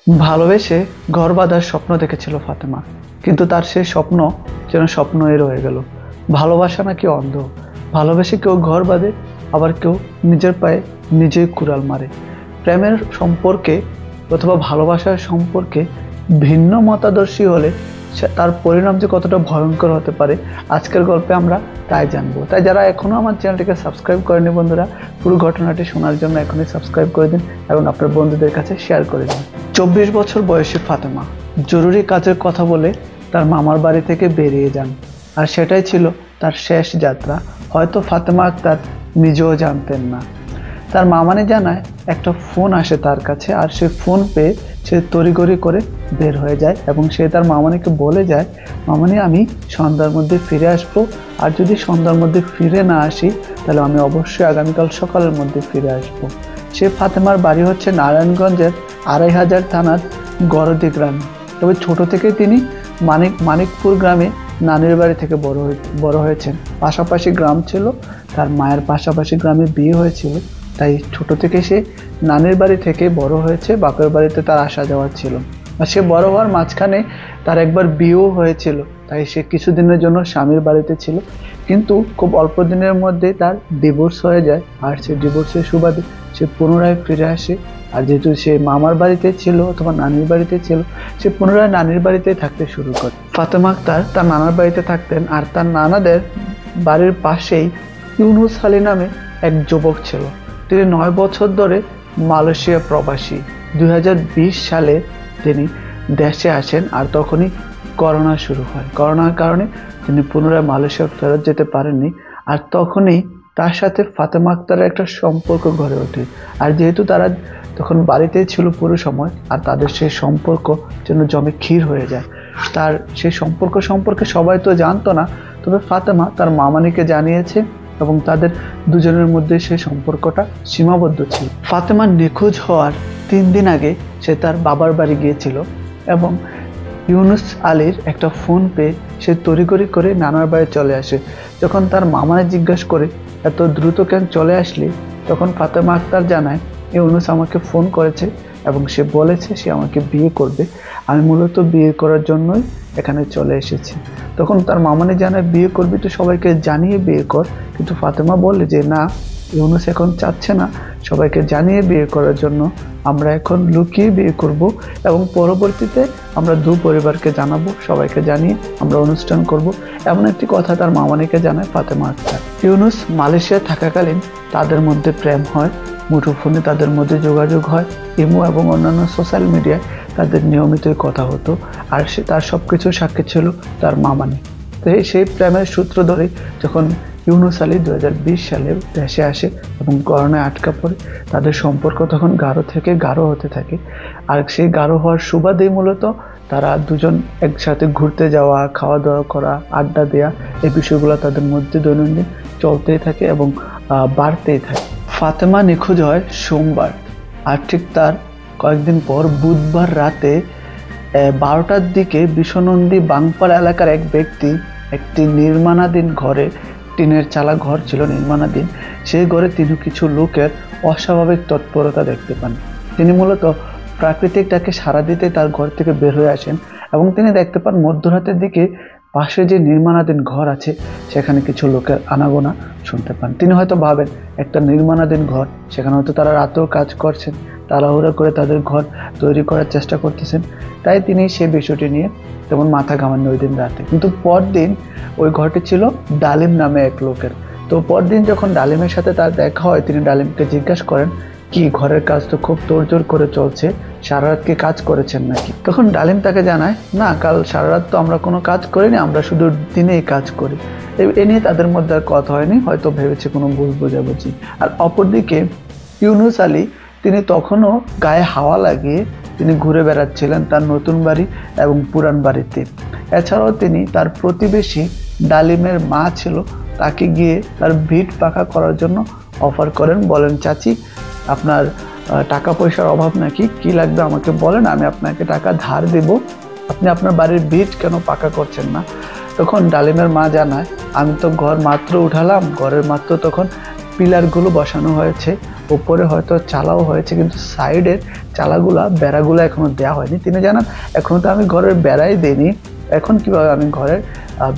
ভালোবেসে ঘর বাঁধার স্বপ্ন দেখেছিল ফাতেমা, কিন্তু তার সেই স্বপ্ন যেন স্বপ্নই রয়ে গেল। ভালোবাসা নাকি অন্ধ, ভালোবেসে কেউ ঘর বাঁধে, আবার কেউ নিজের পায়ে নিজেই কুড়াল মারে। প্রেমের সম্পর্কে অথবা ভালোবাসার সম্পর্কে ভিন্ন মতাদর্শী হলে তার পরিণাম যে কতটা ভয়ঙ্কর হতে পারে, আজকের গল্পে আমরা তাই জানবো। তাই যারা এখনো আমার চ্যানেলটিকে সাবস্ক্রাইব করেনি বন্ধুরা, পুরো ঘটনাটি শোনার জন্য এখনই সাবস্ক্রাইব করে দিন এবং আপনার বন্ধুদের কাছে শেয়ার করে দিন। 24 বছর বয়সী ফাতেমা জরুরি কাজের কথা বলে তার মামার বাড়ি থেকে বেরিয়ে যান, আর সেটাই ছিল তার শেষ যাত্রা। হয়তো ফাতেমা আক্তার নিজেও জানতেন না। তার মামানি জানায় একটা ফোন আসে তার কাছে, আর সে ফোন পেয়ে সে তড়িঘড়ি করে বের হয়ে যায় এবং সে তার মামানিকে বলে যায়, মামানি আমি সন্ধ্যার মধ্যে ফিরে আসবো, আর যদি সন্ধ্যার মধ্যে ফিরে না আসি তাহলে আমি অবশ্যই আগামীকাল সকালের মধ্যে ফিরে আসবো। সে ফাতেমার বাড়ি হচ্ছে নারায়ণগঞ্জের 2500 থানার গরদি গ্রামে। তবে ছোট থেকে তিনি মানিকপুর গ্রামে নানির বাড়ি থেকে বড় হয়েছেন। পাশাপাশি গ্রাম ছিল, তার মায়ের পাশাপাশি গ্রামে বিয়ে হয়েছিল, তাই ছোট থেকে সে নানির বাড়ি থেকে বড় হয়েছে। বাপের বাড়িতে তার আসা যাওয়া ছিল, আর সে বড় হওয়ার মাঝখানে তার একবার বিয়েও হয়েছিল, তাই সে কিছুদিনের জন্য স্বামীর বাড়িতে ছিল। কিন্তু খুব অল্প দিনের মধ্যে তার ডিভোর্স হয়ে যায়, আর সে ডিভোর্সের সুবাদে সে পুনরায় ফিরে আসে। আর যেহেতু সে মামার বাড়িতে ছিল অথবা নানির বাড়িতে ছিল, সে পুনরায় নানির বাড়িতে থাকতে শুরু করে। ফাতেমা আক্তার তার নানার বাড়িতে থাকতেন, আর তার নানাদের বাড়ির পাশেই ইউনুস আলী নামে এক যুবক ছিল। তিনি 9 বছর ধরে মালয়েশিয়া প্রবাসী। 2020 সালে তিনি দেশে আসেন, আর তখনই করোনা শুরু হয়। করোনার কারণে তিনি পুনরায় মালয়েশিয়া ফেরত যেতে পারেননি, আর তখনই তার সাথে ফাতেমা আক্তারের একটা সম্পর্ক গড়ে ওঠে। আর যেহেতু তারা তখন বাড়িতেই ছিল পুরো সময়, আর তাদের সেই সম্পর্ক যেন জমে ক্ষীর হয়ে যায়। তার সেই সম্পর্ক সম্পর্কে সবাই তো জানতো না, তবে ফাতেমা তার মামানিকে জানিয়েছে এবং তাদের দুজনের মধ্যে সেই সম্পর্কটা সীমাবদ্ধ ছিল। ফাতেমার নিখোঁজ হওয়ার 3 দিন আগে সে তার বাবার বাড়ি গিয়েছিল এবং ইউনুস আলীর একটা ফোন পেয়ে সে তড়িঘড়ি করে নানার বাড়ি চলে আসে। যখন তার মামানে জিজ্ঞাসা করে এত দ্রুত কেন চলে আসলি, তখন ফাতেমা আক্তার জানায় ইউনুস আমাকে ফোন করেছে এবং সে বলেছে সে আমাকে বিয়ে করবে। আমি মূলত বিয়ে করার জন্যই এখানে চলে এসেছি। তখন তার মামানি জানায় বিয়ে করবি তো সবাইকে জানিয়ে বিয়ে কর, কিন্তু ফাতেমা বলে যে না, ইউনুস এখন চাচ্ছে না সবাইকে জানিয়ে বিয়ে করার জন্য, আমরা এখন লুকিয়ে বিয়ে করব এবং পরবর্তীতে আমরা দু পরিবারকে জানাবো, সবাইকে জানিয়ে আমরা অনুষ্ঠান করব। এমন একটি কথা তার মামানিকে জানায় ফাতেমা আক্তার। ইউনুস মালয়েশিয়া থাকাকালীন তাদের মধ্যে প্রেম হয়, মুঠোফোনে তাদের মধ্যে যোগাযোগ হয়, ইমো এবং অন্যান্য সোশ্যাল মিডিয়ায় তাদের নিয়মিতই কথা হতো, আর সে তার সব কিছু সাক্ষী ছিল তার মামানি। তো সেই প্রেমের সূত্র ধরে যখন ইউনুস আলী 2020 সালে দেশে আসে এবং করোনায় আটকা পড়ে, তাদের সম্পর্ক তখন গাঢ় থেকে গাঢ় হতে থাকে। আর সেই গাঢ় হওয়ার সুবাদেই মূলত তারা দুজন একসাথে ঘুরতে যাওয়া, খাওয়া দাওয়া করা, আড্ডা দেওয়া, এই বিষয়গুলো তাদের মধ্যে দৈনন্দিন চলতেই থাকে এবং বাড়তেই থাকে। ফাতেমা নিখোঁজ হয় সোমবার, আর ঠিক তার কয়েকদিন পর বুধবার রাতে 12টার দিকে বিশ্বনন্দী বাংপাড়া এলাকার এক ব্যক্তি একটি নির্মাণাধীন ঘরে, টিনের চালা ঘর ছিল নির্মাণাধীন, সেই ঘরে তিনি কিছু লোকের অস্বাভাবিক তৎপরতা দেখতে পান। তিনি মূলত প্রাকৃতিক ডাকে সাড়া দিতে তার ঘর থেকে বের হয়ে আসেন এবং তিনি দেখতে পান মধ্যরাতের দিকে পাশে যে নির্মাণাধীন ঘর আছে সেখানে কিছু লোকের আনাগোনা শুনতে পান। তিনি হয়তো ভাবেন একটা নির্মাণাধীন ঘর, সেখানে হয়তো তারা রাতেও কাজ করছেন, তাড়াহুড়া করে তাদের ঘর তৈরি করার চেষ্টা করতেছেন, তাই তিনি সেই বিষয়টি নিয়ে তেমন মাথা ঘামাননি ওই দিন রাতে। কিন্তু পরদিন ওই ঘরটি ছিল ডালিম নামে এক লোকের। তো পরদিন যখন ডালিমের সাথে তার দেখা হয়, তিনি ডালিমকে জিজ্ঞাসা করেন কি ঘরের কাজ তো খুব তোড়জোড় করে চলছে, সারা রাত কি কাজ করেছেন নাকি? তখন ডালিম তাকে জানায় না, কাল সারা রাত তো আমরা কোনো কাজ করিনি, আমরা শুধু দিনেই কাজ করি। এ নিয়ে তাদের মধ্যে আর কথা হয়নি, হয়তো ভেবেছে কোনো ভুল বোঝাবুঝি। আর অপরদিকে ইউনুস আলী, তিনি তখনও গায়ে হাওয়া লাগিয়ে তিনি ঘুরে বেড়াচ্ছিলেন তার নতুন বাড়ি এবং পুরান বাড়িতে। এছাড়াও তিনি তার প্রতিবেশী ডালিমের মা ছিল, তাকে গিয়ে তার ভিট পাকা করার জন্য অফার করেন, বলেন চাচি আপনার টাকা পয়সার অভাব নাকি, কি লাগবে আমাকে বলেন, আমি আপনাকে টাকা ধার দেব, আপনি আপনার বাড়ির ভিট কেন পাকা করছেন না? তখন ডালিমের মা জানায় আমি তো ঘর মাত্র উঠালাম, ঘরের মাত্র তখন পিলারগুলো বসানো হয়েছে, উপরে হয়তো চালাও হয়েছে, কিন্তু সাইডের বেড়াগুলা এখনো দেওয়া হয়নি। তিনি জানান, এখনো তো আমি ঘরের বেড়াই দিইনি, এখন কিভাবে আমি ঘরের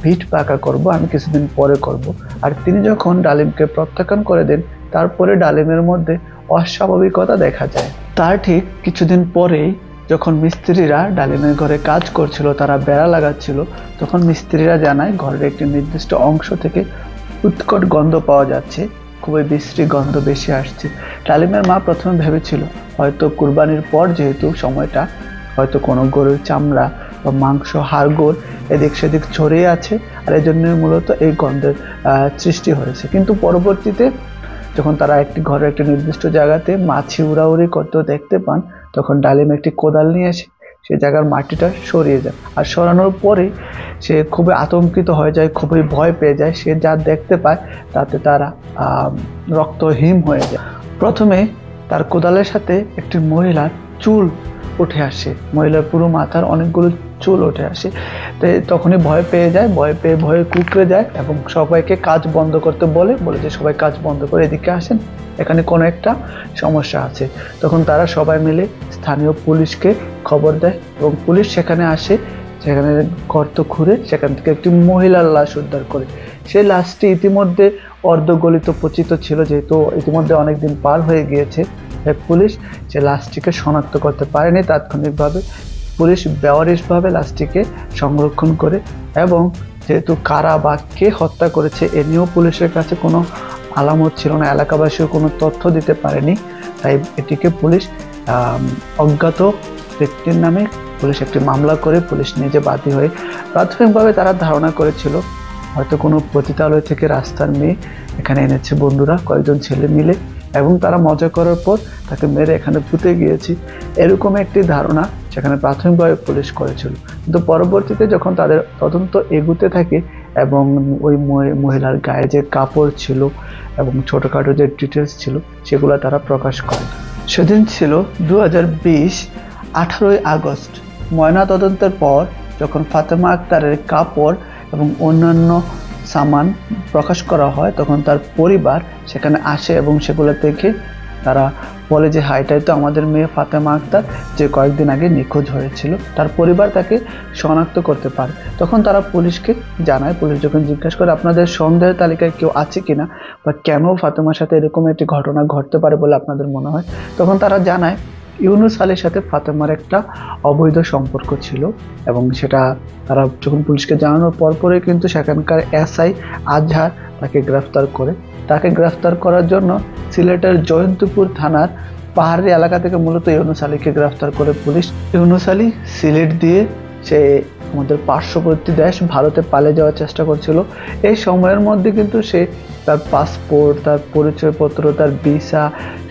ভিট পাকা করব, আমি কিছুদিন পরে করব। আর তিনি যখন ডালিমকে প্রত্যাখ্যান করে দেন, তারপরে ডালিমের মধ্যে অস্বাভাবিকতা দেখা যায়। তার ঠিক কিছুদিন পরেই যখন মিস্ত্রিরা ডালিমের ঘরে কাজ করছিল, তারা বেড়া লাগাচ্ছিল, তখন মিস্ত্রিরা জানায় ঘরের একটি নির্দিষ্ট অংশ থেকে উৎকট গন্ধ পাওয়া যাচ্ছে, খুবই বিশ্রী গন্ধ বেশি আসছে। ডালিমের মা প্রথমে ভেবেছিল হয়তো কুরবানির পর, যেহেতু সময়টা, হয়তো কোনো গরুর চামড়া বা মাংস, হাড়গোড় এদিক সেদিক ছড়িয়ে আছে, আর এই জন্যই মূলত এই গন্ধের সৃষ্টি হয়েছে। কিন্তু পরবর্তীতে যখন তারা ঘরের একটি নির্দিষ্ট জায়গাতে মাছি উড়াউড়ি করতেও দেখতে পান, তখন ডালিম একটি কোদাল নিয়ে এসে সে জায়গার মাটিটা সরিয়ে যায়। আর সরানোর পরে সে খুবই আতঙ্কিত হয়ে যায়, খুবই ভয় পেয়ে যায়। সে যা দেখতে পায় তাতে তারা রক্তহীন হয়ে যায়। প্রথমে তার কোদালের সাথে একটি মহিলার চুল উঠে আসে, মহিলার পুরো মাথার অনেকগুলো চুল উঠে আসে। তো তখনই ভয় পেয়ে যায়, ভয়ে কুঁকড়ে যায় এবং সবাইকে কাজ বন্ধ করতে বলে যে সবাই কাজ বন্ধ করে এদিকে আসেন, এখানে কোনো একটা সমস্যা আছে। তখন তারা সবাই মিলে স্থানীয় পুলিশকে খবর দেয় এবং পুলিশ সেখানে আসে। সেখানে গর্ত খুঁড়ে সেখান থেকে একটি মহিলার লাশ উদ্ধার করে। সেই লাশটি ইতিমধ্যে অর্ধগলিত পচিত ছিল, যেহেতু ইতিমধ্যে অনেকদিন পার হয়ে গিয়েছে। পুলিশ সে লাশটিকে শনাক্ত করতে পারেনি। তাৎক্ষণিকভাবে পুলিশ বেওয়ারিশভাবে লাশটিকে সংরক্ষণ করে, এবং যেহেতু কারা বা কে হত্যা করেছে এ নিয়েও পুলিশের কাছে কোনো আলামত ছিল না, এলাকাবাসীও কোনো তথ্য দিতে পারেনি, তাই এটিকে পুলিশ অজ্ঞাত ব্যক্তির নামে পুলিশ একটি মামলা করে পুলিশ নিজে বাদী হয়ে। প্রাথমিকভাবে তারা ধারণা করেছিল হয়তো কোনো পতিতালয় থেকে রাস্তার মেয়ে এখানে এনেছে বন্ধুরা, কয়েকজন ছেলে মিলে, এবং তারা মজা করার পর তাকে মেরে এখানে পুঁতে গিয়েছে, এরকম একটি ধারণা সেখানে প্রাথমিকভাবে পুলিশ করেছিল। কিন্তু পরবর্তীতে যখন তাদের তদন্ত এগুতে থাকে এবং ওই মহিলার গায়ে যে কাপড় ছিল এবং ছোটোখাটো যে ডিটেলস ছিল সেগুলো তারা প্রকাশ করে। সেদিন ছিল 2020 18ই আগস্ট। ময়না তদন্তের পর যখন ফাতেমা আক্তারের কাপড় এবং অন্যান্য সামান প্রকাশ করা হয়, তখন তার পরিবার সেখানে আসে এবং সেগুলো দেখে তারা বলে যে এটাই তো আমাদের মেয়ে ফাতেমা আক্তার, যে কয়েকদিন আগে নিখোঁজ হয়েছিল। তার পরিবার তাকে শনাক্ত করতে পারে। তখন তারা পুলিশকে জানায়। পুলিশ যখন জিজ্ঞাসা করে আপনাদের সন্দেহের তালিকায় কেউ আছে কিনা, বা কেন ফাতেমার সাথে এরকম একটি ঘটনা ঘটতে পারে বলে আপনাদের মনে হয়, তখন তারা জানায় ইউনুস আলীর সাথে ফাতেমার একটা অবৈধ সম্পর্ক ছিল, এবং সেটা তারা যখন পুলিশকে জানানোর পরপরই কিন্তু সেখানকার এসআই আজহার তাকে গ্রেফতার করে। তাকে গ্রেফতার করার জন্য সিলেটের জয়ন্তপুর থানার পাহাড়ি এলাকা থেকে মূলত ইউনুস আলীকে গ্রেফতার করে পুলিশ। ইউনুস আলী সিলেট দিয়ে সে আমাদের পার্শ্ববর্তী দেশ ভারতে পালিয়ে যাওয়ার চেষ্টা করছিল। এই সময়ের মধ্যে কিন্তু সে তার পাসপোর্ট, তার পরিচয়পত্র, তার ভিসা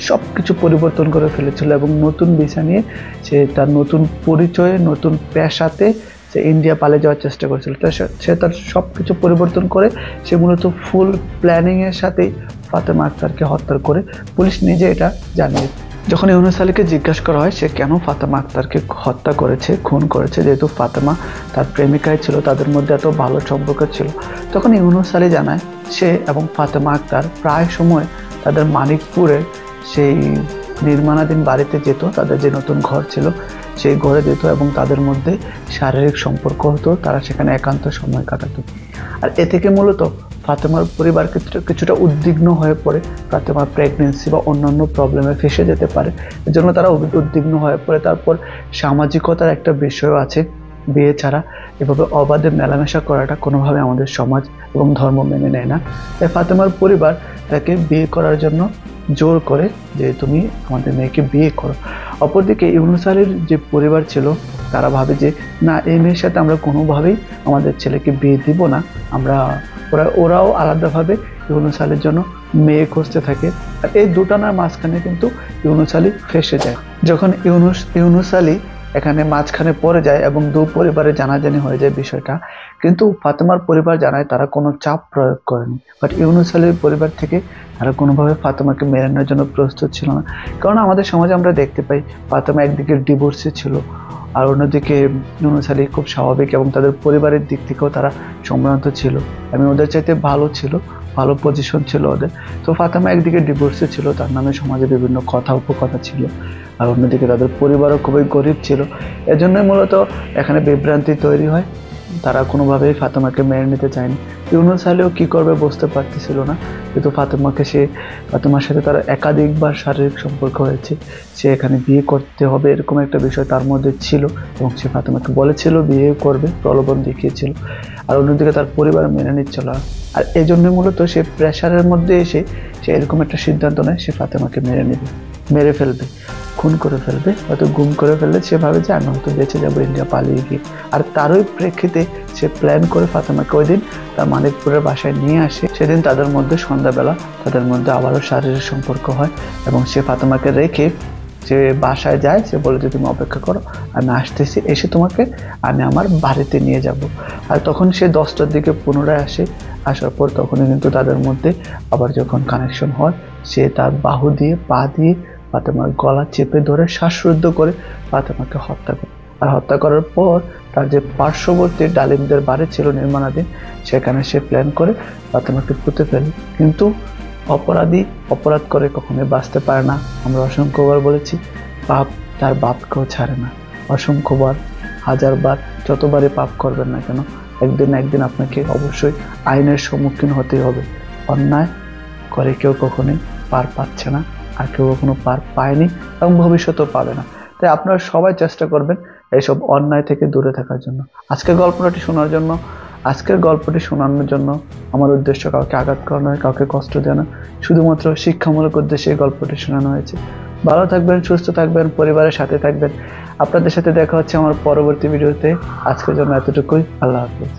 সব কিছু পরিবর্তন করে ফেলেছিল, এবং নতুন ভিসা নিয়ে সে তার নতুন পরিচয়ে, নতুন পেশাতে সে ইন্ডিয়া পালিয়ে যাওয়ার চেষ্টা করেছিল। তো সে তার সব কিছু পরিবর্তন করে সে মূলত ফুল প্ল্যানিংয়ের সাথেই ফাতেমা আক্তারকে হত্যা করে। পুলিশ নিজে এটা জানিয়ে। যখন ইউনুস আলীকে জিজ্ঞাসা করা হয় সে কেন ফাতেমা আক্তারকে হত্যা করেছে, খুন করেছে, যেহেতু ফাতেমা তার প্রেমিকাই ছিল, তাদের মধ্যে এত ভালো সম্পর্ক ছিল, তখন ইউনুস আলী জানায় সে এবং ফাতেমা আক্তার প্রায় সময় তাদের মানিকপুরের সেই নির্মাণাধীন বাড়িতে যেত, তাদের যে নতুন ঘর ছিল সেই ঘরে যেত, এবং তাদের মধ্যে শারীরিক সম্পর্ক হতো, তারা সেখানে একান্ত সময় কাটাতো। আর এ থেকে মূলত ফাতেমার পরিবার কিছুটা উদ্বিগ্ন হয়ে পড়ে, ফাতেমার প্রেগনেন্সি বা অন্যান্য প্রবলেমে ফেসে যেতে পারে, এজন্য তারা উদ্বিগ্ন হয়ে পড়ে। তারপর সামাজিকতার একটা বিষয়ও আছে, বিয়ে ছাড়া এভাবে অবাধে মেলামেশা করাটা কোনোভাবে আমাদের সমাজ এবং ধর্ম মেনে নেয় না। তাই ফাতেমার পরিবার তাকে বিয়ে করার জন্য জোর করে যে তুমি আমাদের মেয়েকে বিয়ে করো। অপরদিকে ইউনুস আলীর যে পরিবার ছিল তারা ভাবে যে না, এই মেয়ের সাথে আমরা কোনোভাবেই আমাদের ছেলেকে বিয়ে দিব না। ওরাও আলাদাভাবে ইউনুস আলীর জন্য মেয়ে খুঁজতে থাকে। আর এই দুটানার মাঝখানে কিন্তু ইউনুস আলী ফেসে যায়। যখন ইউনুস আলী এখানে মাঝখানে পড়ে যায় এবং দু পরিবারে জানাজানি হয়ে যায় বিষয়টা, কিন্তু ফাতেমার পরিবার জানায় তারা কোনো চাপ প্রয়োগ করেনি। বাট ইউনুস আলীর পরিবার থেকে তারা কোনোভাবে ফাতেমাকে মেনে নেওয়ার জন্য প্রস্তুত ছিল না। কারণ আমাদের সমাজে আমরা দেখতে পাই ফাতেমা একদিকে ডিভোর্সে ছিল, আর অন্যদিকে ইউনুস আলী খুব স্বাভাবিক এবং তাদের পরিবারের দিক থেকেও তারা সম্ভ্রান্ত ছিল এবং ওদের চাইতে ভালো ছিল। ভালো পজিশন ছিল ওদের। তো ফাতেমা একদিকে ডিভোর্সে ছিল, তার নামে সমাজে বিভিন্ন কথা উপকথা ছিল, আর অন্যদিকে তাদের পরিবারও খুবই গরিব ছিল। এজন্যই মূলত এখানে বিভ্রান্তি তৈরি হয়। তারা কোনোভাবেই ফাতেমাকে মেনে নিতে চায়নি। ইউনুস আলীও কী করবে বুঝতে পারতেছিল না, কিন্তু ফাতেমার সাথে তার একাধিকবার শারীরিক সম্পর্ক হয়েছে। সে এখানে বিয়ে করতে হবে এরকম একটা বিষয় তার মধ্যে ছিল, এবং সে ফাতেমাকে বলেছিল বিয়ে করবে, প্রলোভন দেখিয়েছিল। আর অন্যদিকে তার পরিবার মেনে নিচ্ছিল না। আর এই জন্যই মূলত সে প্রেশারের মধ্যে এসে সে এরকম একটা সিদ্ধান্ত নেয়, সে ফাতেমাকে মেরে ফেলবে, খুন করে ফেলবে, হয়তো গুম করে ফেললে সে ভাবে যে আমি হয়তো বেঁচে যাবো ইন্ডিয়া পালিয়ে গিয়ে। আর তারই প্রেক্ষিতে সে প্ল্যান করে ফাতেমাকে ওই দিন তার মানিকপুরের বাসায় নিয়ে আসে। সেদিন তাদের মধ্যে সন্ধ্যাবেলা তাদের মধ্যে আবারও শারীরিক সম্পর্ক হয়, এবং সে ফাতেমাকে রেখে সে বাসায় যায়। সে বলে যে তুমি অপেক্ষা করো, আমি আসতেছি, এসে তোমাকে আমি আমার বাড়িতে নিয়ে যাব। আর তখন সে 10টার দিকে পুনরায় আসে। আসার পর তখনই কিন্তু তাদের মধ্যে আবার যখন কানেকশন হয়, সে তার বাহু দিয়ে পা দিয়ে ফাতেমার গলা চেপে ধরে শ্বাসরুদ্ধ করে ফাতেমাকে হত্যা করে। আর হত্যা করার পর তার যে পার্শ্ববর্তী ডালিমদের বাড়ি ছিল নির্মাণাধীন, সেখানে সে প্ল্যান করে ফাতেমাকে পুঁতে ফেলে। কিন্তু অপরাধী অপরাধ করে কখনোই বাঁচতে পারে না। আমরা অসংখ্যবার বলেছি, পাপ তার বাপকেও ছাড়ে না। অসংখ্যবার, হাজারবার, যতবারই পাপ করবেন না কেন, একদিন না একদিন আপনাকে অবশ্যই আইনের সম্মুখীন হতেই হবে। অন্যায় করে কেউ কখনোই পার পাচ্ছে না, আর কেউ কখনো পার পায়নি এবং ভবিষ্যতেও পাবে না। তাই আপনারা সবাই চেষ্টা করবেন এইসব অন্যায় থেকে দূরে থাকার জন্য। আজকের গল্পটি শোনানোর জন্য আমার উদ্দেশ্য কাউকে আঘাত করা নয়, কাউকে কষ্ট দেওয়া না, শুধুমাত্র শিক্ষামূলক উদ্দেশ্যে এই গল্পটি শোনানো হয়েছে। ভালো থাকবেন, সুস্থ থাকবেন, পরিবারের সাথে থাকবেন। আপনাদের সাথে দেখা হচ্ছে আমার পরবর্তী ভিডিওতে। আজকের জন্য এতটুকুই। আল্লাহ হাফেজ।